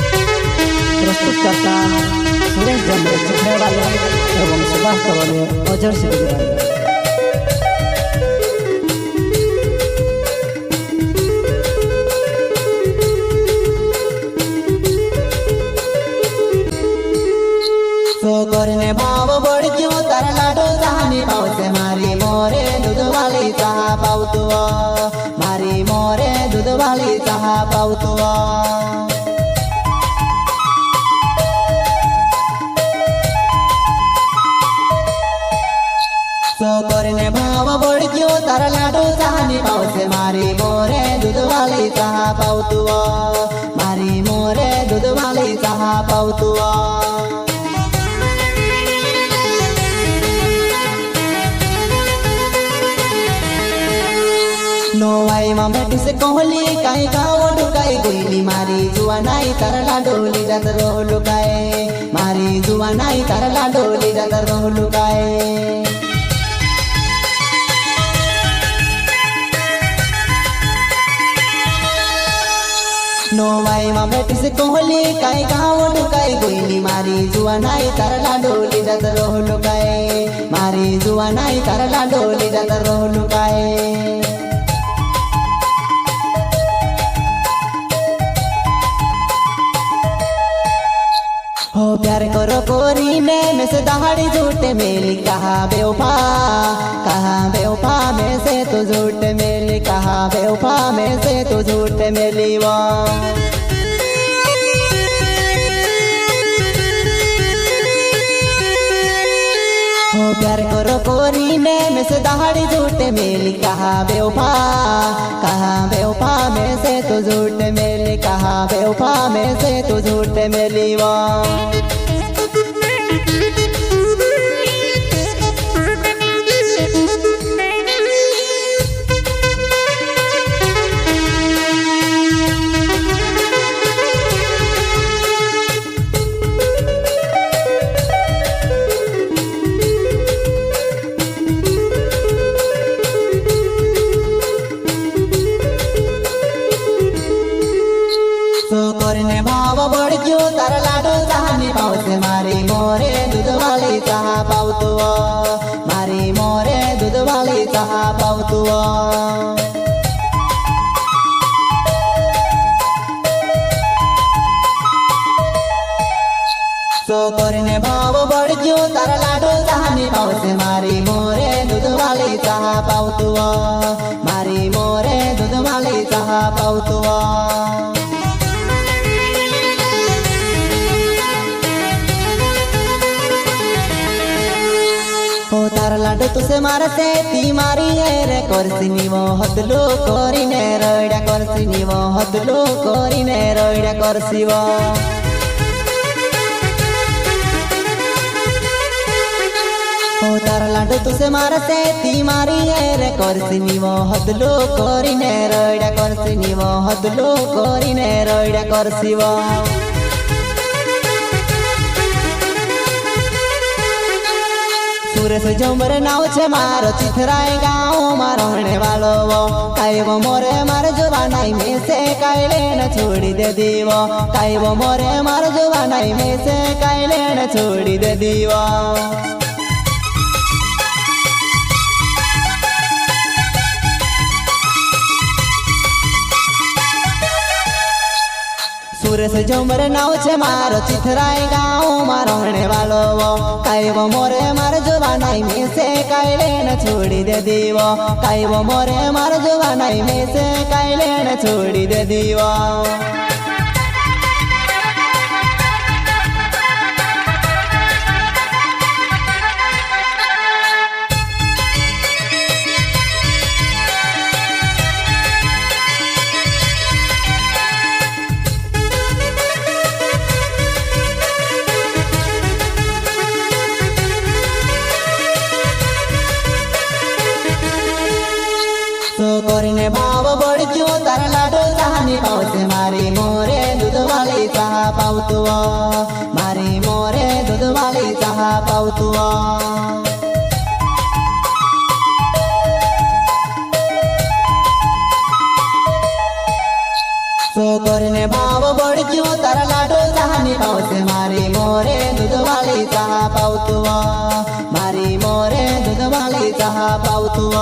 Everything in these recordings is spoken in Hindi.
प्रस्तुत करता सुरेश जमरे चिखने वाले एवं सुभाष वाले अजर से गुजरात। करने भाव बढ़ क्यों तारा लाडो जहानी पाव से मारी मोरे दूध वाली चाह पाऊ तू मारी मोरे दूध वाली चाह पाऊ तू करने भाव बढ़ क्यों तारा लाडो जहानी पाव से मारी मोरे दूध वाली चाह पाऊ तू मारी मोरे दूध वाली चाह पाऊ तू नोवाई में बैठी से कोहली काई गाँव लुकाई गोइली मारी जुआ नाई तारा डोली जात रोह लुकाए मारी जुआ नाई तारा डोली जात रोह लुकाए नोवाई में बैठी से कोहली काई गाँव लुकाई गोइली मारी जुआ नाई तारा डोली जात रोह लुकाए मारी जुआ नाई तारा डोली जात रोह लुकाए हो प्यार करो कोरी में से दहाड़ी झूठे मेली कहा बेवफा में से तो झूठ मेली कहा बेवफा में से तो झूठ मेली वो हो प्यार करो कोरी में से दहाड़ी झूठे मेली कहा बेवफा में से तो झूठ मेली कहा बेवफा में से तो झूठ मेली वो करने भाव बढ़ क्यों तारा लाडो जहानी पाव से मारी मोरे दूध वाली चाह पाऊ तू मारी मोरे दूध वाली चाह पाऊ तू करने भाव बढ़ क्यों तारा लाडो जहानी पाव से मारी मोरे दूध वाली चाह पाऊ तू मारी मोरे दूध वाली चाह पाऊ तू हो तारा लाडो तुसे मारसे ती मारी है रे करसिनी वो हदलो कोरी ने रोइडा करसिनी वो हदलो कोरी ने रोइडा करसिवो हो तारा लाडो तुसे मारसे ती मारी है रे करसिनी वो हदलो कोरी ने रोइडा करसिनी वो हदलो कोरी ने रोइडा करसिवो सुरेश जमर नाव छे मारो चिथराय गाँव मारो रहने वालो वो काई वो मोरे मार जवानाई में से काई लेना छोड़ी दे दीवो काई वो मोरे मार जवानाई में से काई लेना छोड़ी दे दीवो सुरेश जमर नाव छे मारो चिथराय गाँव मारो रहने वालो वो काई वो मोरे मार जवानाई में से काई लेना छोड़ी दे दीवो काई वो मोरे मार जवानाई में से काई लेना छोड़ी दे दीवो करने भाव बढ़ क्यों तारा लाडो जहानी पाव से मारी मोरे दूध वाली चाह पाऊ तू मारी मोरे दूध वाली चाह पाऊ तू ભાવશે મારી મોરે દૂધવાળી ચા પાવતું મારી મોરે દૂધવાળી ચા પાવતું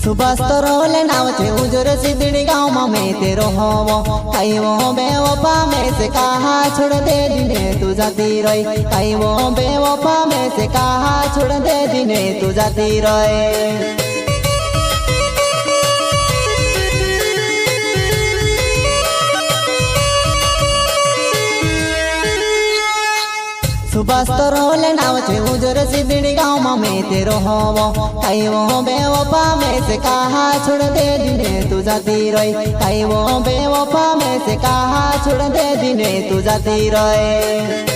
सुभाष तो रोले नाव थे उजर सिद्धड़ी गाँव में मैं तेरो होवो कई वो बेवफा में से कहा छोड़ दे दिने तू जाती रही कई वो बेवफा में से कहा छोड़ दे दिने तू जाती रही सुभाष तो रोले नाव थे उजर सिद्धड़ी गाँव में मैं तेरो होवो कई वो बेवफा में से कहा छोड़ दे दिने तू जाती रही कई वो बेवफा में से कहा छोड़ दे दिने तू जाती रही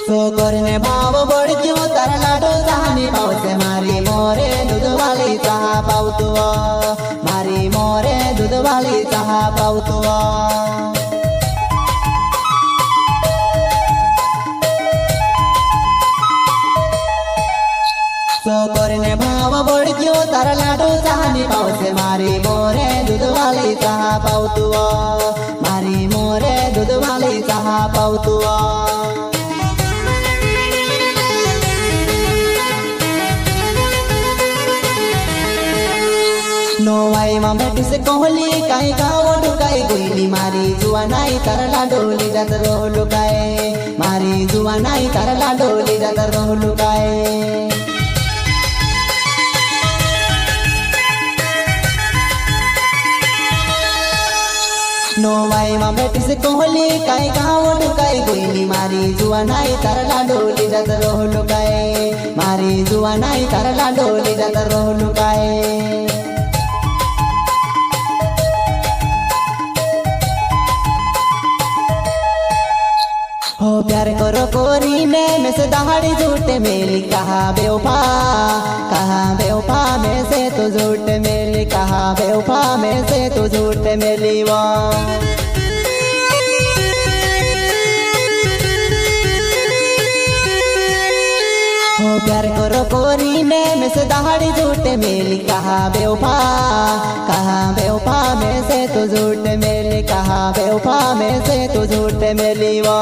सोकर ने भाव बढ़ क्यों तारा लाडो जानी पावसे मारी मोरे दूधवाली चहा पावतो मारी मोरे दूधवाली चहा पावतो सोकर ने भाव बढ़ क्यों तारा लाडो जानी पावसे मारी मोरे दूधवाली चहा पावतो मारी मोरे दूधवाली चहा पावतो नोवाई में बैठी से कोहली काई गाँव ढुकाई गोइली मारी जुआ नाई तरला डोली जात रोह लुकाए मारी जुआ नाई तरला डोली जात रोह लुकाए नोवाई में बैठी से कोहली काई गाँव ढुकाई गोइली मारी जुआ नाई तरला डोली जात रोह लुकाए मारी जुआ नाई तरला डोली जात रोह लुकाए हो प्यार करो कोरी में से दहाड़ी झूठे मेली कहा बेवफा में से तो झूठ मेली कहा बेवफा में से तो झूठ मेली वो हो प्यार करो कोरी में से दहाड़ी झूठे मेली कहा बेवफा में से तो झूठ मेली कहा बेवफा में से तो झूठ मेली वो